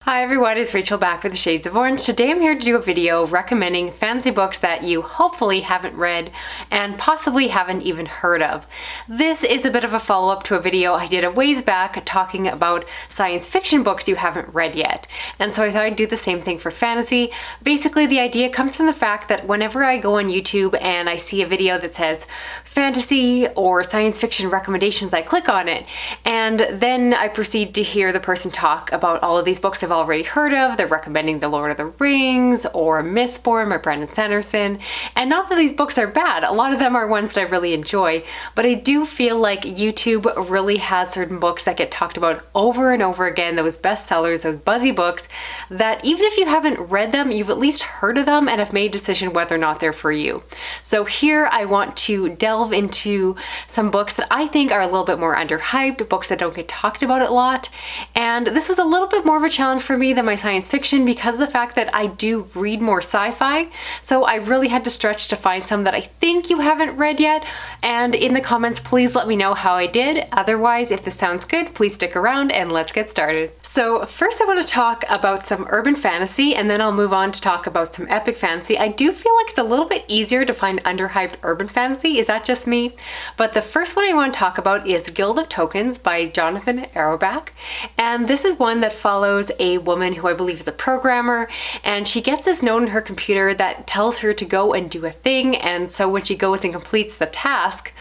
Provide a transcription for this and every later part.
Hi everyone, it's Rachel back with the Shades of Orange. Today I'm here to do a video recommending fantasy books that you hopefully haven't read and possibly haven't even heard of. This is a bit of a follow-up to a video I did a ways back talking about science fiction books you haven't read yet. And so I thought I'd do the same thing for fantasy. Basically, the idea comes from the fact that whenever I go on YouTube and I see a video that says fantasy or science fiction recommendations, I click on it and then I proceed to hear the person talk about all of these books I've already heard of. They're recommending The Lord of the Rings or Mistborn by Brandon Sanderson. And not that these books are bad, a lot of them are ones that I really enjoy, but I do feel like YouTube really has certain books that get talked about over and over again, those bestsellers, those buzzy books, that even if you haven't read them, you've at least heard of them and have made a decision whether or not they're for you. So here I want to delve into some books that I think are a little bit more underhyped, books that don't get talked about a lot. And this was a little bit more of a challenge for me than my science fiction because of the fact that I do read more sci-fi. So I really had to stretch to find some that I think you haven't read yet. And in the comments, please let me know how I did. Otherwise, if this sounds good, please stick around and let's get started. So first I want to talk about some urban fantasy and then I'll move on to talk about some epic fantasy. I do feel like it's a little bit easier to find underhyped urban fantasy. Is that just me? But the first one I want to talk about is Guild of Tokens by Jonathan Auerbach. And this is one that follows a woman who I believe is a programmer, and she gets this note in her computer that tells her to go and do a thing. And so when she goes and completes the task,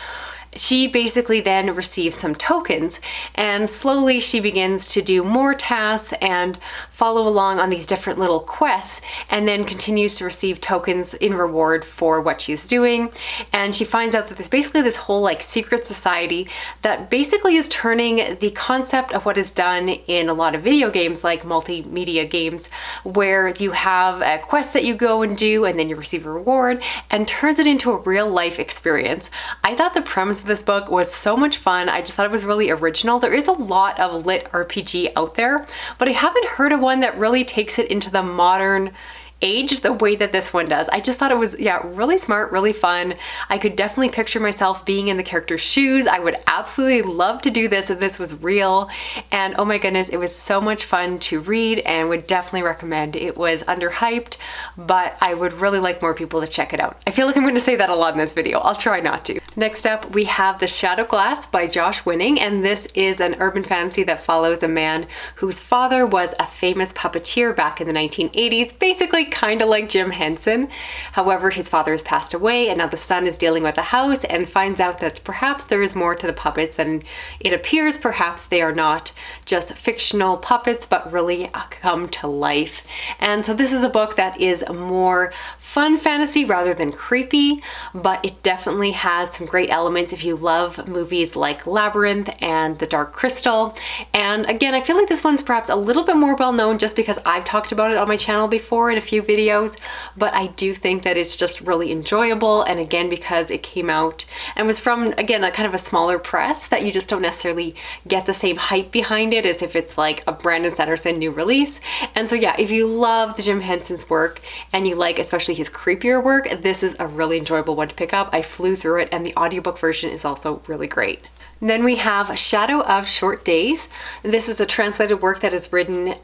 she basically then receives some tokens, and slowly she begins to do more tasks and follow along on these different little quests, and then continues to receive tokens in reward for what she's doing. And she finds out that there's basically this whole like secret society that basically is turning the concept of what is done in a lot of video games, like multimedia games, where you have a quest that you go and do and then you receive a reward, and turns it into a real life experience. I thought the premise of this book was so much fun. I just thought it was really original. There is a lot of lit RPG out there, but I haven't heard of one that really takes it into the modern age the way that this one does. I just thought it was, really smart, really fun. I could definitely picture myself being in the character's shoes. I would absolutely love to do this if this was real. And oh my goodness, it was so much fun to read and would definitely recommend. It was underhyped, but I would really like more people to check it out. I feel like I'm going to say that a lot in this video. I'll try not to. Next up, we have The Shadow Glass by Josh Winning, and this is an urban fantasy that follows a man whose father was a famous puppeteer back in the 1980s, basically kind of like Jim Henson. However, his father has passed away and now the son is dealing with the house and finds out that perhaps there is more to the puppets than it appears. Perhaps they are not just fictional puppets, but really come to life. And so this is a book that is more fun fantasy rather than creepy, but it definitely has some great elements if you love movies like Labyrinth and The Dark Crystal. And again, I feel like this one's perhaps a little bit more well known just because I've talked about it on my channel before in a few videos, but I do think that it's just really enjoyable. And again, because it came out and was from, again, a kind of a smaller press, that you just don't necessarily get the same hype behind it as if it's like a Brandon Sanderson new release. And so yeah, if you love the Jim Henson's work and you like especially his creepier work, this is a really enjoyable one to pick up. I flew through it and the audiobook version is also really great. And then we have Shadow of Short Days. This is the translated work that is written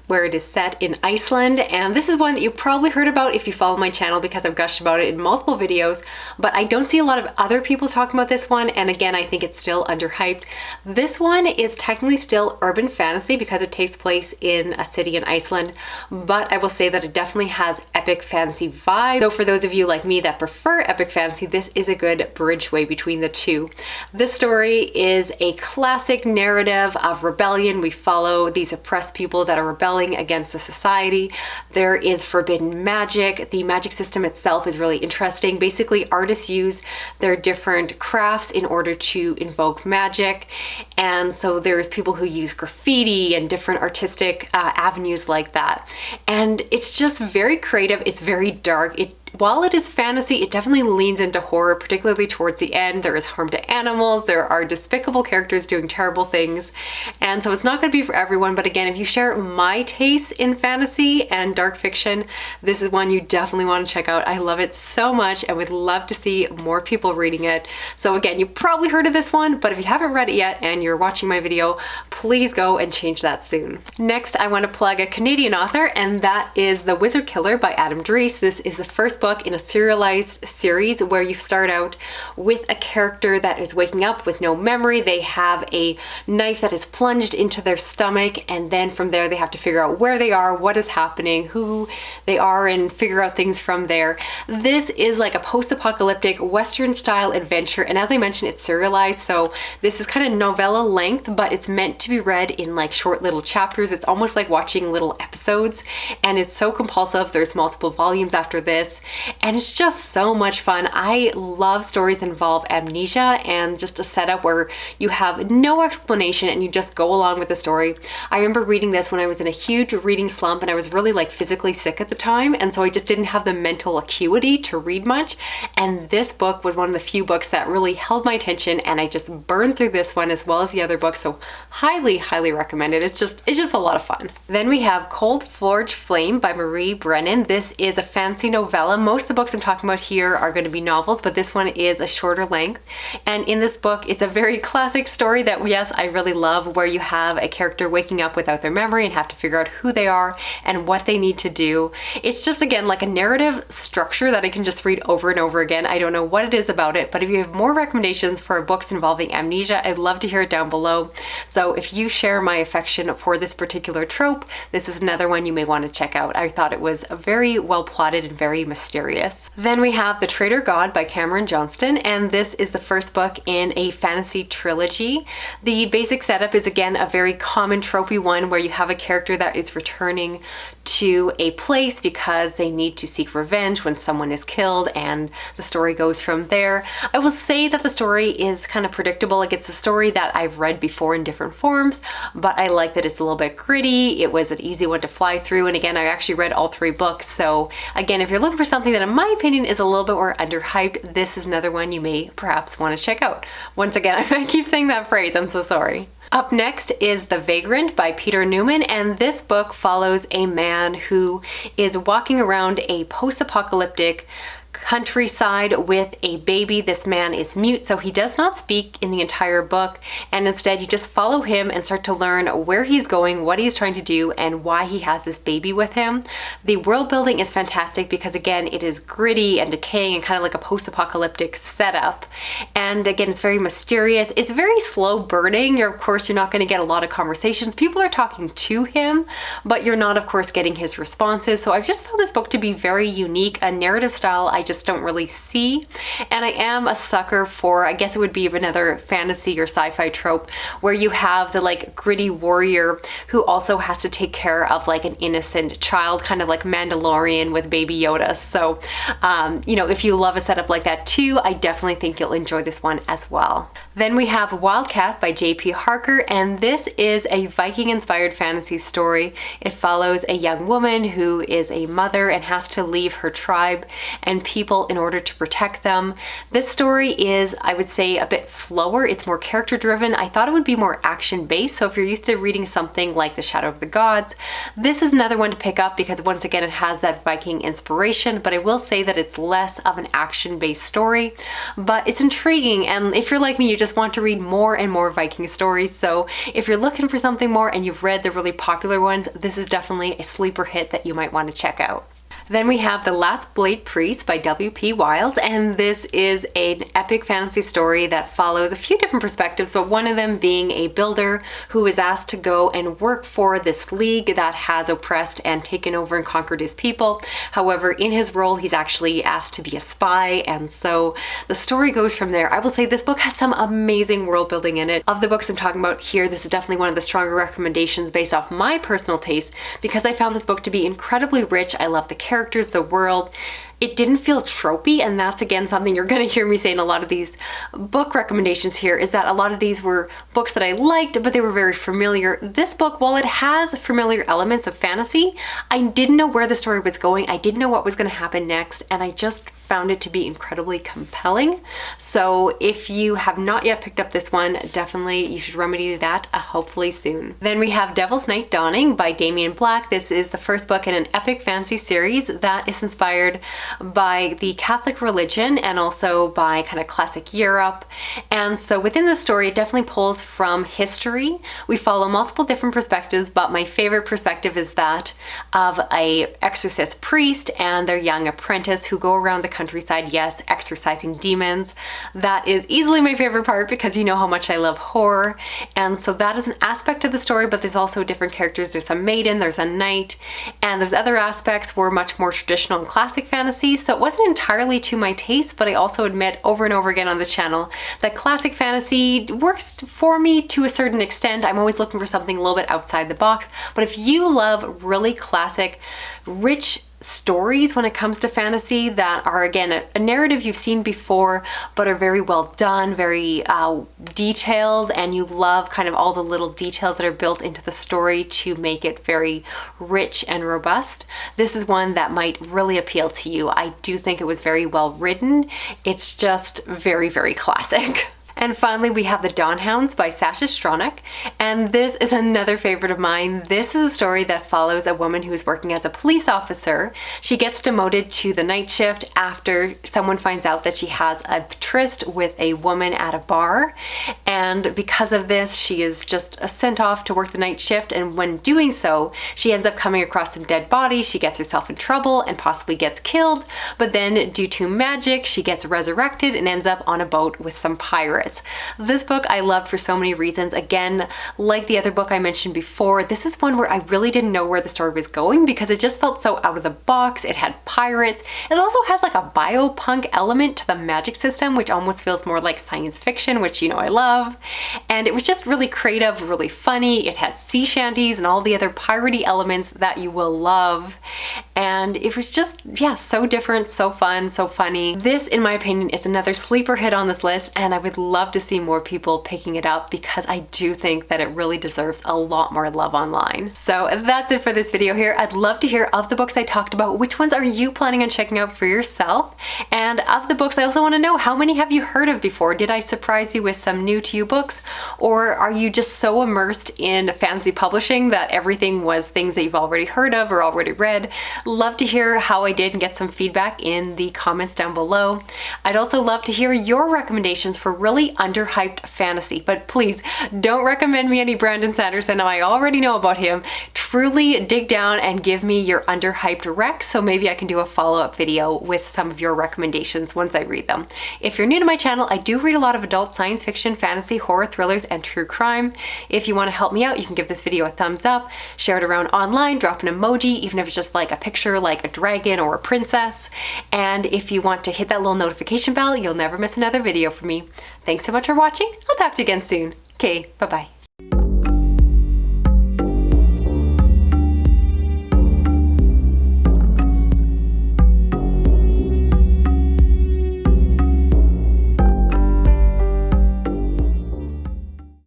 where it is set in Iceland. And this is one that you probably heard about if you follow my channel because I've gushed about it in multiple videos, but I don't see a lot of other people talking about this one. And again, I think it's still underhyped. This one is technically still urban fantasy because it takes place in a city in Iceland, but I will say that it definitely has epic fantasy vibes. So for those of you like me that prefer epic fantasy, this is a good bridgeway between the two. This story is a classic narrative of rebellion. We follow these oppressed people that are rebelling against the society. There is forbidden magic. The magic system itself is really interesting. Basically, artists use their different crafts in order to invoke magic. And so there's people who use graffiti and different artistic avenues like that. And it's just very creative. It's very dark. It while it is fantasy, it definitely leans into horror, particularly towards the end. There is harm to animals, there are despicable characters doing terrible things, and so it's not going to be for everyone. But again, if you share my taste in fantasy and dark fiction, this is one you definitely want to check out. I love it so much and would love to see more people reading it. So again, you probably heard of this one, but if you haven't read it yet and you're watching my video, please go and change that soon. Next, I want to plug a Canadian author, and that is The Wizard Killer by Adam Dries. This is the first book in a serialized series where you start out with a character that is waking up with no memory. They have a knife that is plunged into their stomach, and then from there they have to figure out where they are, what is happening, who they are, and figure out things from there. This is like a post-apocalyptic Western style adventure, and as I mentioned, it's serialized, so this is kind of novella length, but it's meant to be read in like short little chapters. It's almost like watching little episodes, and it's so compulsive. There's multiple volumes after this, and it's just so much fun. I love stories that involve amnesia and just a setup where you have no explanation and you just go along with the story. I remember reading this when I was in a huge reading slump and I was really like physically sick at the time, and so I just didn't have the mental acuity to read much, and this book was one of the few books that really held my attention, and I just burned through this one as well as the other books, so highly recommend it. It's just a lot of fun. Then we have Cold Forge Flame by Marie Brennan. This is a fancy novella. Most of the books I'm talking about here are going to be novels, but this one is a shorter length. And in this book, it's a very classic story that, yes, I really love, where you have a character waking up without their memory and have to figure out who they are and what they need to do. It's just, again, like a narrative structure that I can just read over and over again. I don't know what it is about it, but if you have more recommendations for books involving amnesia, I'd love to hear it down below. So if you share my affection for this particular trope, this is another one you may want to check out. I thought it was very well plotted and very mysterious. Then we have The Traitor God by Cameron Johnston, and this is the first book in a fantasy trilogy. The basic setup is, again, a very common tropey one where you have a character that is returning to a place because they need to seek revenge when someone is killed, and the story goes from there. I will say that the story is kind of predictable. Like, it's a story that I've read before in different forms, but I like that it's a little bit gritty. It was an easy one to fly through, and again, I actually read all 3 books, so again, if you're looking for something that in my opinion is a little bit more underhyped, this is another one you may perhaps want to check out. Once again, I keep saying that phrase, I'm so sorry. Up next is The Vagrant by Peter Newman, and this book follows a man who is walking around a post-apocalyptic countryside with a baby. This man is mute, so he does not speak in the entire book, and instead you just follow him and start to learn where he's going, what he's trying to do, and why he has this baby with him. The world building is fantastic because, again, it is gritty and decaying and kind of like a post-apocalyptic setup, and again, it's very mysterious. It's very slow burning. Of course, you're not going to get a lot of conversations. People are talking to him, but you're not, of course, getting his responses. So I've just found this book to be very unique, a narrative style I just don't really see. And I am a sucker for, I guess it would be another fantasy or sci-fi trope where you have the like gritty warrior who also has to take care of like an innocent child, kind of like Mandalorian with Baby Yoda. So, you know, if you love a setup like that too, I definitely think you'll enjoy this one as well. Then we have Wildcat by J.P. Harker, and this is a Viking-inspired fantasy story. It follows a young woman who is a mother and has to leave her tribe and people in order to protect them. This story is, I would say, a bit slower. It's more character driven. I thought it would be more action based. So if you're used to reading something like The Shadow of the Gods, this is another one to pick up because once again, it has that Viking inspiration, but I will say that it's less of an action based story, but it's intriguing. And if you're like me, you just want to read more and more Viking stories. So if you're looking for something more and you've read the really popular ones, this is definitely a sleeper hit that you might want to check out. Then we have The Last Blade Priest by W.P. Wiles, and this is an epic fantasy story that follows a few different perspectives, but one of them being a builder who is asked to go and work for this league that has oppressed and taken over and conquered his people. However, in his role, he's actually asked to be a spy, and so the story goes from there. I will say this book has some amazing world building in it. Of the books I'm talking about here, this is definitely one of the stronger recommendations based off my personal taste because I found this book to be incredibly rich. I love the characters. characters, the world. It didn't feel tropey, and that's again something you're going to hear me say in a lot of these book recommendations here, is that a lot of these were books that I liked, but they were very familiar. This book, while it has familiar elements of fantasy, I didn't know where the story was going. I didn't know what was going to happen next, and I just found it to be incredibly compelling. So if you have not yet picked up this one, definitely you should remedy that hopefully soon. Then we have Devil's Night Dawning by Damien Black. This is the first book in an epic fantasy series that is inspired by the Catholic religion and also by kind of classic Europe. And so within the story, it definitely pulls from history. We follow multiple different perspectives, but my favorite perspective is that of a exorcist priest and their young apprentice who go around the countryside, yes, exorcising demons. That is easily my favorite part because you know how much I love horror. And so that is an aspect of the story, but there's also different characters. There's a maiden, there's a knight, and there's other aspects were much more traditional and classic fantasy. So it wasn't entirely to my taste, but I also admit over and over again on this channel that classic fantasy works for me to a certain extent. I'm always looking for something a little bit outside the box. But if you love really classic, rich stories when it comes to fantasy that are, again, a narrative you've seen before, but are very well done, very detailed, and you love kind of all the little details that are built into the story to make it very rich and robust, this is one that might really appeal to you. I do think it was very well written. It's just very, very classic. And finally, we have The Dawn Hounds by Sasha Stronach, and this is another favorite of mine. This is a story that follows a woman who is working as a police officer. She gets demoted to the night shift after someone finds out that she has a tryst with a woman at a bar, and because of this, she is just sent off to work the night shift, and when doing so, she ends up coming across some dead bodies. She gets herself in trouble and possibly gets killed, but then due to magic, she gets resurrected and ends up on a boat with some pirates. This book I loved for so many reasons. Again, like the other book I mentioned before, this is one where I really didn't know where the story was going because it just felt so out of the box. It had pirates. It also has like a biopunk element to the magic system, which almost feels more like science fiction, which you know I love. And it was just really creative, really funny. It had sea shanties and all the other piratey elements that you will love. And it was just, yeah, so different, so fun, so funny. This, in my opinion, is another sleeper hit on this list, and I would love to see more people picking it up because I do think that it really deserves a lot more love online. So that's it for this video here. I'd love to hear of the books I talked about, which ones are you planning on checking out for yourself? And of the books, I also want to know, how many have you heard of before? Did I surprise you with some new to you books? Or are you just so immersed in fantasy publishing that everything was things that you've already heard of or already read? Love to hear how I did and get some feedback in the comments down below. I'd also love to hear your recommendations for really underhyped fantasy, but please don't recommend me any Brandon Sanderson. I already know about him. Truly dig down and give me your underhyped rec, so maybe I can do a follow-up video with some of your recommendations once I read them. If you're new to my channel, I do read a lot of adult science fiction, fantasy, horror, thrillers, and true crime. If you want to help me out, you can give this video a thumbs up, share it around online, drop an emoji, even if it's just like a picture like a dragon or a princess. And if you want to hit that little notification bell, you'll never miss another video from me. Thanks so much for watching. I'll talk to you again soon. Okay, bye-bye.